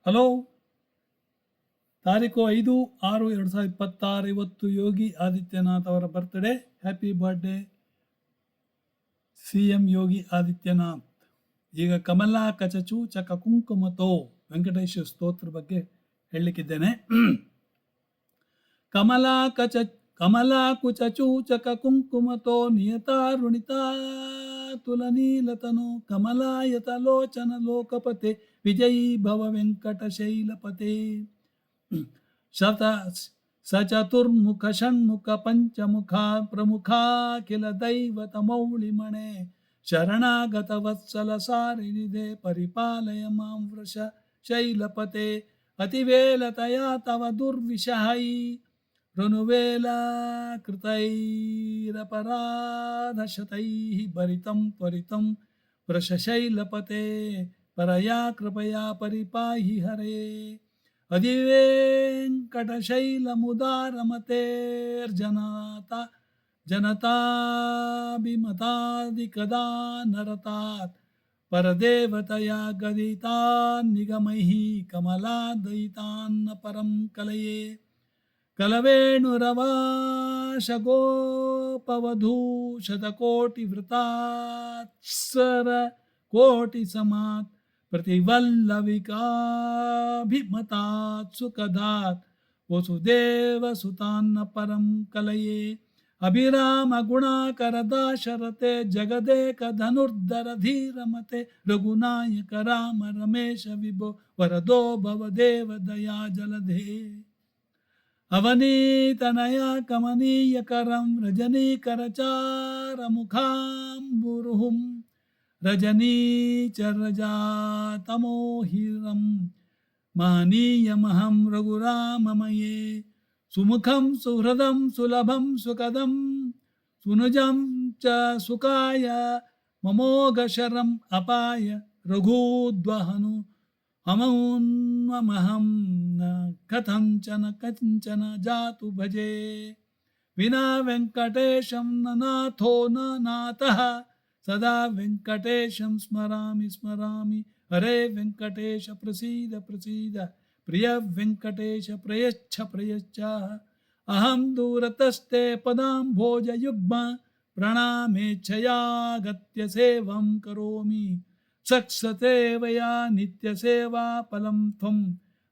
Hello, ತಾರೀಕು 5/6/2026 ಇವತ್ತು ಯೋಗಿ ಆದಿತ್ಯನಾಥ್ ಅವರ birthday. Happy birthday CM Yogi Adityanath. ಈಗ ಕಮಲಾ ಕಚಚು ಚಕ ಕುಂಕುಮತೋ ವೆಂಕಟೇಶ ಸ್ತೋತ್ರ ಬಗ್ಗೆ ಹೇಳಲಿಕ್ಕಿದ್ದೇನೆ. ಕಮಲಾ ಕುಚಚು ಚಕ ಕುಂಕುಮತೋ ನಿಯತಾರುಣಿತಾ ತುಲನೀಲತನು ಕಮಲಾಯತ ಲೋಚನ ಲೋಕಪತೆ ವಿಜಯೀ ಭವ ವೆಂಕಟ ಶೈಲಪತೆ. ಸಚತುರ್ಮುಖ ಷಣ್ಮುಖ ಪಂಚಮುಖ ಪ್ರಮುಖಾಖಿಲ ದೈವತ ಮೌಳಿಮಣೆ ಶರಣಾಗತ ವತ್ಸಲ ಸಾರಿನಿದೆ ಪರಿಪಾಲಯ ಮಾಂ ವೃಷ ಶೈಲಪತೆ. ಅತಿವೇಲತಯಾ ತವ ದುರ್ವಿಷಹೈ ಋನುವೇಲ ಕೃತೈರಪರಾಧಶತೈ ಭರಿತಂ ತ್ವರಿತಂ ವೃಷಶೈಲಪತೆ ಪರಯಾ ಕೃಪಯಾ ಪರಿಪಾಹಿ ಹರೇ. ಅಧಿವೇಂಕಟಶೈಲಮುದಾರಮತೇರ್ಜನತ ಜನತಾಭಿಮತಾದಿಕದಾ ನರತಾತ್ ಪರದೇವತಯಾ ಗದಿತಾನ್ ನಿಗಮೈಃ ಕಮಲಾದಯಿತಾನ್ನ ಪರಂ ಕಲಯೇ. ಕಲವೇಣುರವಾಶಗೋಪವಧೂ ಶತಕೋಟಿವೃತಾತ್ಸರ ಕೋಟಿ ಸಮಾತ್ प्रतिवल्लविकाभिमतात् सुखदात् वसुदेवसुतान्न परं कलये. अभिराम गुणाकर दाशरथे जगदेक धनुर्धर धीरमते रघुनायक राम रमेश विभो वरदो भवदेव दया जलधे. अवनीतनया कमनीयकरं रजनीकरचार मुखाम्बुरुहुं रजनीचरजातमोहिरं महनीयमहं रघुराममये. सुमुखं सुहृदं सुलभं सुखदं सुनुजं च सुखाय ममोघशरम् अपाय रघूद्वहनु अमौन्महं न कथञ्चन कञ्चन जातु भजे. विना वेङ्कटेशं न नाथो न नाथः सदा वेङ्कटेशं स्मरामि स्मरामि. हरे वेङ्कटेश प्रसीद प्रसीद प्रिय वेङ्कटेश प्रयच्छ प्रयच्छ. अहं दूरतस्ते पदाम्भोजयुग्म प्रणामेच्छयागत्य सेवं करोमि. सक्सतेवया नित्यसेवाफलं त्वं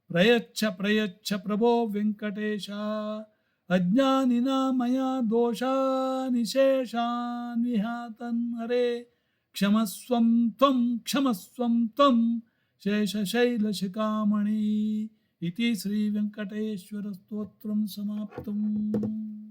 प्रयच्छ प्रयच्छ प्रभो वेङ्कटेश. अज्ञानिना मया दोषानिशेषान् विहातन् हरे क्षमस्वं त्वं शेषशैलशिखामणि. इति श्रीवेङ्कटेश्वरस्तोत्रं समाप्तम्.